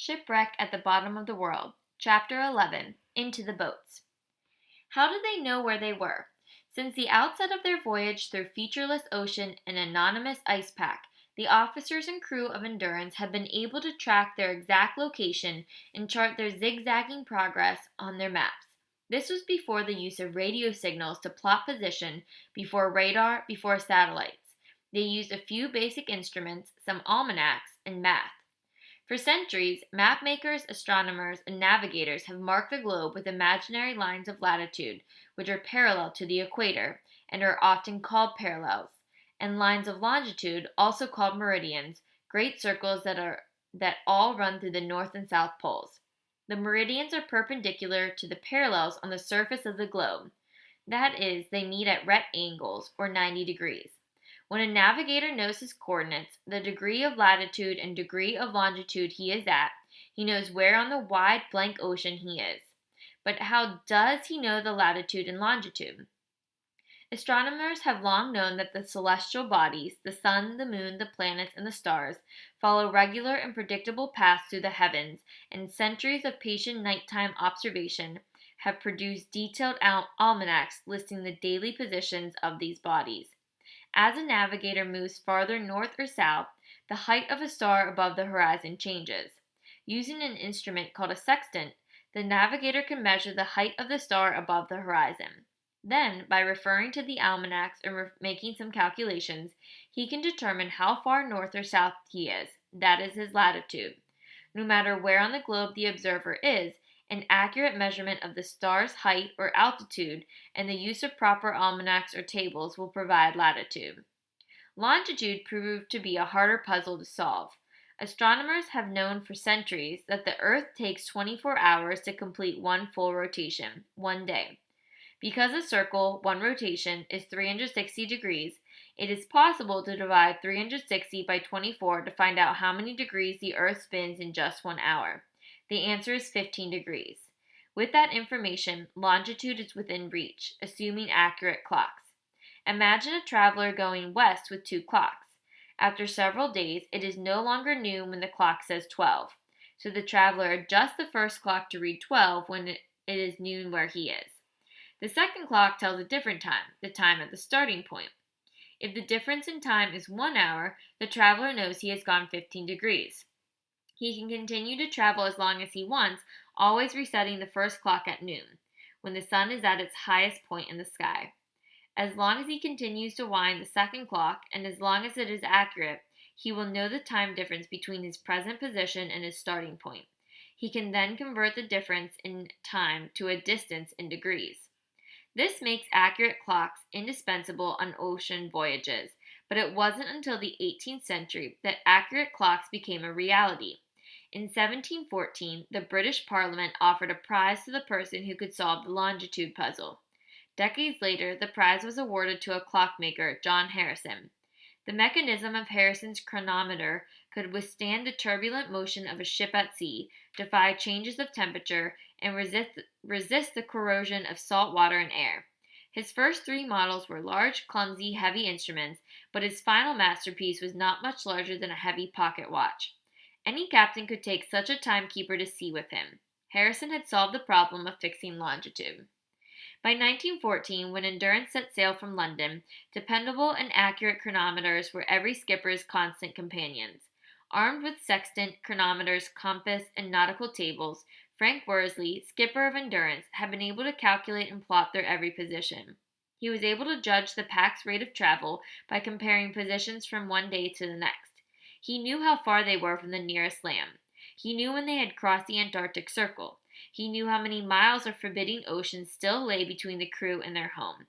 Shipwreck at the Bottom of the World, Chapter 11, Into the Boats. How did they know where they were? Since the outset of their voyage through featureless ocean and anonymous ice pack, the officers and crew of Endurance have been able to track their exact location and chart their zigzagging progress on their maps. This was before the use of radio signals to plot position, before radar, before satellites. They used a few basic instruments, some almanacs, and math. For centuries, map makers, astronomers, and navigators have marked the globe with imaginary lines of latitude, which are parallel to the equator, and are often called parallels, and lines of longitude, also called meridians, great circles that all run through the north and south poles. The meridians are perpendicular to the parallels on the surface of the globe. That is, they meet at right angles, or 90 degrees. When a navigator knows his coordinates, the degree of latitude and degree of longitude he is at, he knows where on the wide blank ocean he is. But how does he know the latitude and longitude? Astronomers have long known that the celestial bodies, the sun, the moon, the planets, and the stars, follow regular and predictable paths through the heavens, and centuries of patient nighttime observation have produced detailed almanacs listing the daily positions of these bodies. As a navigator moves farther north or south, the height of a star above the horizon changes. Using an instrument called a sextant, the navigator can measure the height of the star above the horizon. Then, by referring to the almanacs and making some calculations, he can determine how far north or south he is. That is his latitude. No matter where on the globe the observer is, an accurate measurement of the star's height or altitude and the use of proper almanacs or tables will provide latitude. Longitude proved to be a harder puzzle to solve. Astronomers have known for centuries that the Earth takes 24 hours to complete one full rotation, one day. Because a circle, one rotation, is 360 degrees, it is possible to divide 360 by 24 to find out how many degrees the Earth spins in just 1 hour. The answer is 15 degrees. With that information, longitude is within reach, assuming accurate clocks. Imagine a traveler going west with 2 clocks. After several days, it is no longer noon when the clock says 12. So the traveler adjusts the first clock to read 12 when it is noon where he is. The second clock tells a different time, the time at the starting point. If the difference in time is 1 hour, the traveler knows he has gone 15 degrees. He can continue to travel as long as he wants, always resetting the first clock at noon, when the sun is at its highest point in the sky. As long as he continues to wind the second clock, and as long as it is accurate, he will know the time difference between his present position and his starting point. He can then convert the difference in time to a distance in degrees. This makes accurate clocks indispensable on ocean voyages, but it wasn't until the 18th century that accurate clocks became a reality. In 1714, the British Parliament offered a prize to the person who could solve the longitude puzzle. Decades later, the prize was awarded to a clockmaker, John Harrison. The mechanism of Harrison's chronometer could withstand the turbulent motion of a ship at sea, defy changes of temperature, and resist the corrosion of salt water and air. His first 3 models were large, clumsy, heavy instruments, but his final masterpiece was not much larger than a heavy pocket watch. Any captain could take such a timekeeper to sea with him. Harrison had solved the problem of fixing longitude. By 1914, when Endurance set sail from London, dependable and accurate chronometers were every skipper's constant companions. Armed with sextant, chronometers, compass, and nautical tables, Frank Worsley, skipper of Endurance, had been able to calculate and plot their every position. He was able to judge the pack's rate of travel by comparing positions from one day to the next. He knew how far they were from the nearest land. He knew when they had crossed the Antarctic Circle. He knew how many miles of forbidding ocean still lay between the crew and their home.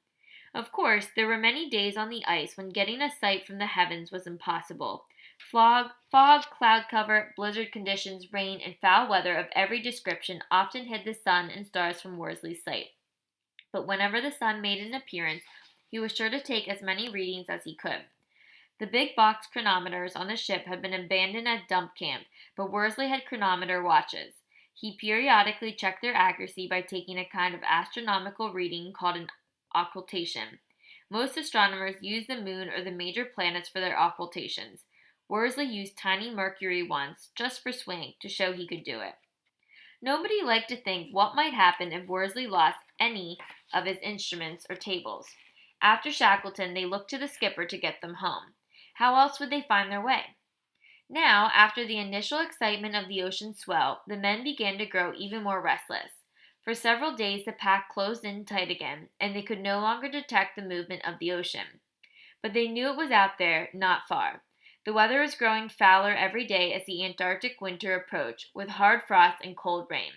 Of course, there were many days on the ice when getting a sight from the heavens was impossible. Fog, cloud cover, blizzard conditions, rain, and foul weather of every description often hid the sun and stars from Worsley's sight. But whenever the sun made an appearance, he was sure to take as many readings as he could. The big box chronometers on the ship had been abandoned at dump camp, but Worsley had chronometer watches. He periodically checked their accuracy by taking a kind of astronomical reading called an occultation. Most astronomers use the moon or the major planets for their occultations. Worsley used tiny mercury once, just for swing, to show he could do it. Nobody liked to think what might happen if Worsley lost any of his instruments or tables. After Shackleton, they looked to the skipper to get them home. How else would they find their way? Now, after the initial excitement of the ocean swell, the men began to grow even more restless. For several days the pack closed in tight again, and they could no longer detect the movement of the ocean. But they knew it was out there, not far. The weather was growing fouler every day as the Antarctic winter approached, with hard frost and cold rain.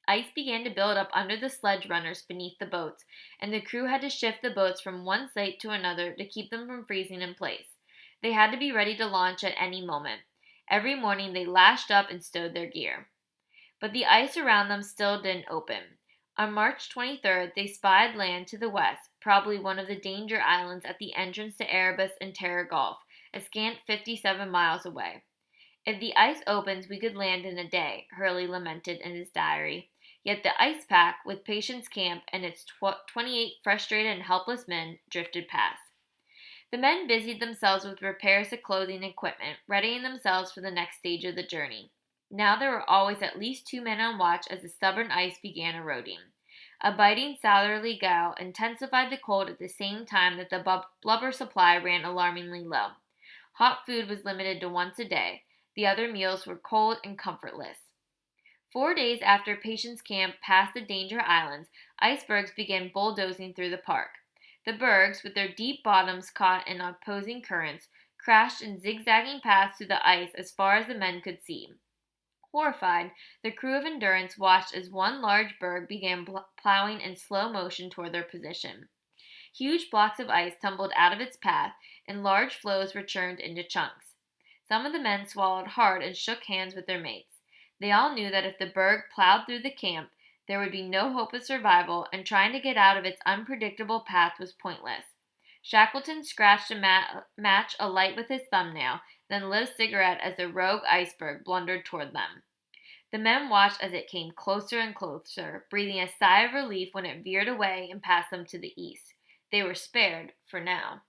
Ice began to build up under the sledge runners beneath the boats, and the crew had to shift the boats from one site to another to keep them from freezing in place. They had to be ready to launch at any moment. Every morning they lashed up and stowed their gear. But the ice around them still didn't open. On March 23rd, they spied land to the west, probably one of the danger islands at the entrance to Erebus and Terror Gulf, a scant 57 miles away. If the ice opens, we could land in a day, Hurley lamented in his diary. Yet the ice pack, with Patience Camp and its 28 frustrated and helpless men, drifted past. The men busied themselves with repairs to clothing and equipment, readying themselves for the next stage of the journey. Now there were always at least 2 men on watch as the stubborn ice began eroding. A biting southerly gale intensified the cold at the same time that the blubber supply ran alarmingly low. Hot food was limited to once a day. The other meals were cold and comfortless. 4 days after Patience Camp passed the Danger Islands, icebergs began bulldozing through the park. The bergs, with their deep bottoms caught in opposing currents, crashed in zigzagging paths through the ice as far as the men could see. Horrified, the crew of Endurance watched as one large berg began plowing in slow motion toward their position. Huge blocks of ice tumbled out of its path, and large floes were churned into chunks. Some of the men swallowed hard and shook hands with their mates. They all knew that if the berg plowed through the camp, there would be no hope of survival, and trying to get out of its unpredictable path was pointless. Shackleton scratched a match alight with his thumbnail, then lit a cigarette as the rogue iceberg blundered toward them. The men watched as it came closer and closer, breathing a sigh of relief when it veered away and passed them to the east. They were spared, for now.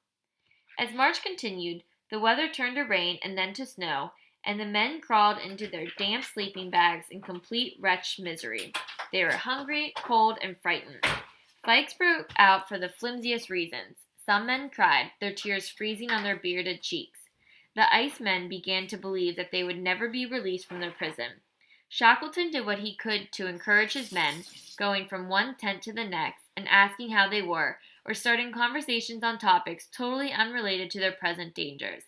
As March continued, the weather turned to rain and then to snow, and the men crawled into their damp sleeping bags in complete wretched misery. They were hungry, cold, and frightened. Fights broke out for the flimsiest reasons. Some men cried, their tears freezing on their bearded cheeks. The ice men began to believe that they would never be released from their prison. Shackleton did what he could to encourage his men, going from one tent to the next and asking how they were, or starting conversations on topics totally unrelated to their present dangers.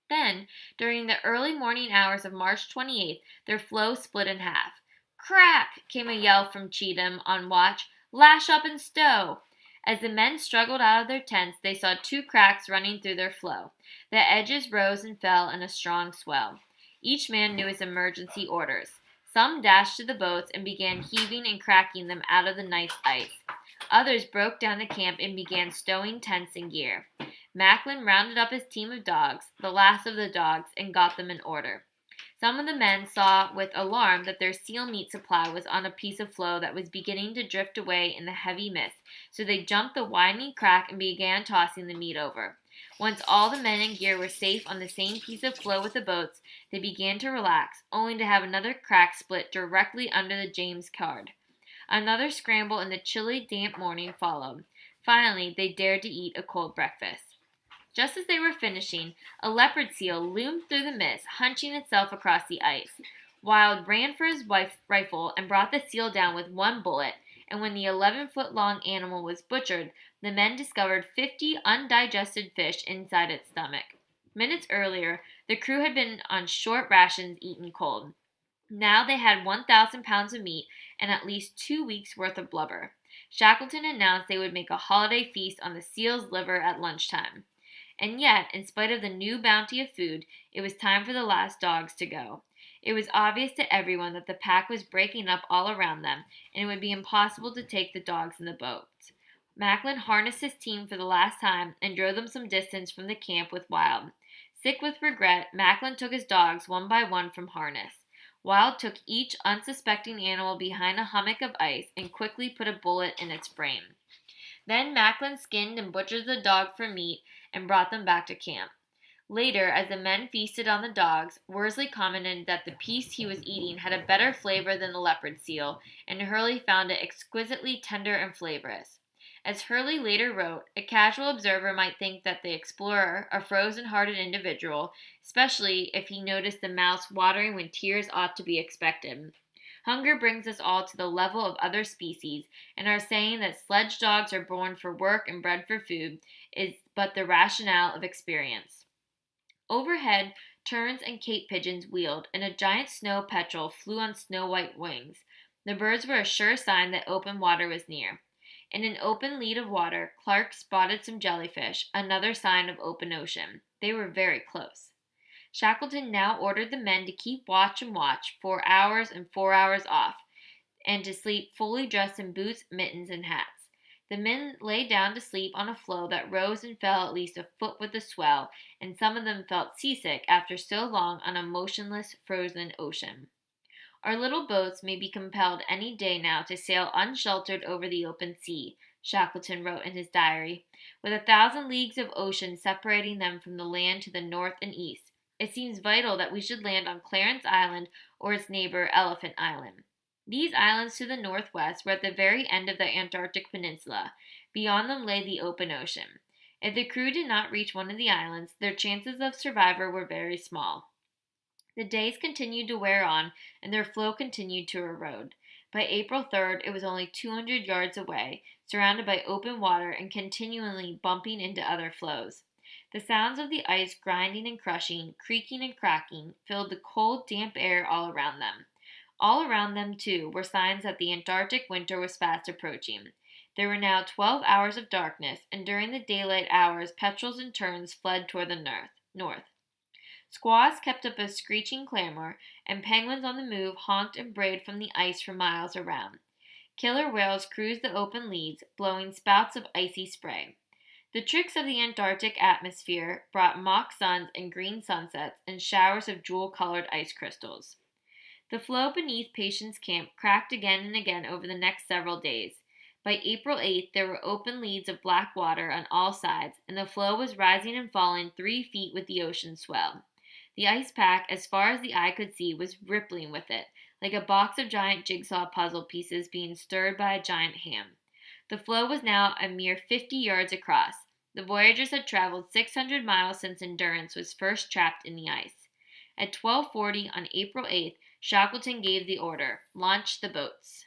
Then, during the early morning hours of March 28th, their floe split in half. "Crack!" came a yell from Cheatham on watch. "Lash up and stow!" As the men struggled out of their tents, they saw 2 cracks running through their floe. The edges rose and fell in a strong swell. Each man knew his emergency orders. Some dashed to the boats and began heaving and cracking them out of the nice ice. Others broke down the camp and began stowing tents and gear. Macklin rounded up his team of dogs, the last of the dogs, and got them in order. Some of the men saw with alarm that their seal meat supply was on a piece of floe that was beginning to drift away in the heavy mist, so they jumped the widening crack and began tossing the meat over. Once all the men and gear were safe on the same piece of floe with the boats, they began to relax, only to have another crack split directly under the James Caird. Another scramble in the chilly, damp morning followed. Finally, they dared to eat a cold breakfast. Just as they were finishing, a leopard seal loomed through the mist, hunching itself across the ice. Wild ran for his rifle and brought the seal down with one bullet, and when the 11-foot-long animal was butchered, the men discovered 50 undigested fish inside its stomach. Minutes earlier, the crew had been on short rations eaten cold. Now they had 1,000 pounds of meat and at least 2 weeks' worth of blubber. Shackleton announced they would make a holiday feast on the seal's liver at lunchtime. And yet, in spite of the new bounty of food, it was time for the last dogs to go. It was obvious to everyone that the pack was breaking up all around them, and it would be impossible to take the dogs in the boats. Macklin harnessed his team for the last time and drove them some distance from the camp with Wild. Sick with regret, Macklin took his dogs one by one from harness. Wild took each unsuspecting animal behind a hummock of ice and quickly put a bullet in its brain. Then Macklin skinned and butchered the dog for meat and brought them back to camp. Later, as the men feasted on the dogs, Worsley commented that the piece he was eating had a better flavor than the leopard seal, and Hurley found it exquisitely tender and flavorous. As Hurley later wrote, a casual observer might think that the explorer, a frozen-hearted individual, especially if he noticed the mouths watering when tears ought to be expected. Hunger brings us all to the level of other species, and our saying that sledge dogs are born for work and bred for food is but the rationale of experience. Overhead, terns and cape pigeons wheeled, and a giant snow petrel flew on snow-white wings. The birds were a sure sign that open water was near. In an open lead of water, Clark spotted some jellyfish, another sign of open ocean. They were very close. Shackleton now ordered the men to keep watch and watch, 4 hours and 4 hours off, and to sleep fully dressed in boots, mittens, and hats. The men lay down to sleep on a floe that rose and fell at least a foot with the swell, and some of them felt seasick after so long on a motionless, frozen ocean. Our little boats may be compelled any day now to sail unsheltered over the open sea, Shackleton wrote in his diary, with 1,000 leagues of ocean separating them from the land to the north and east. It seems vital that we should land on Clarence Island or its neighbor, Elephant Island. These islands to the northwest were at the very end of the Antarctic Peninsula. Beyond them lay the open ocean. If the crew did not reach one of the islands, their chances of survival were very small. The days continued to wear on, and their flow continued to erode. By April 3rd, it was only 200 yards away, surrounded by open water and continually bumping into other floes. The sounds of the ice grinding and crushing, creaking and cracking, filled the cold, damp air all around them. All around them, too, were signs that the Antarctic winter was fast approaching. There were now 12 hours of darkness, and during the daylight hours petrels and terns fled toward the north. Squaws kept up a screeching clamor, and penguins on the move honked and brayed from the ice for miles around. Killer whales cruised the open leads, blowing spouts of icy spray. The tricks of the Antarctic atmosphere brought mock suns and green sunsets and showers of jewel-colored ice crystals. The floe beneath Patience Camp cracked again and again over the next several days. By April 8th, there were open leads of black water on all sides, and the floe was rising and falling 3 feet with the ocean swell. The ice pack, as far as the eye could see, was rippling with it, like a box of giant jigsaw puzzle pieces being stirred by a giant hand. The floe was now a mere 50 yards across. The voyagers had traveled 600 miles since Endurance was first trapped in the ice. At 12:40 on April 8th, Shackleton gave the order, "Launch the boats."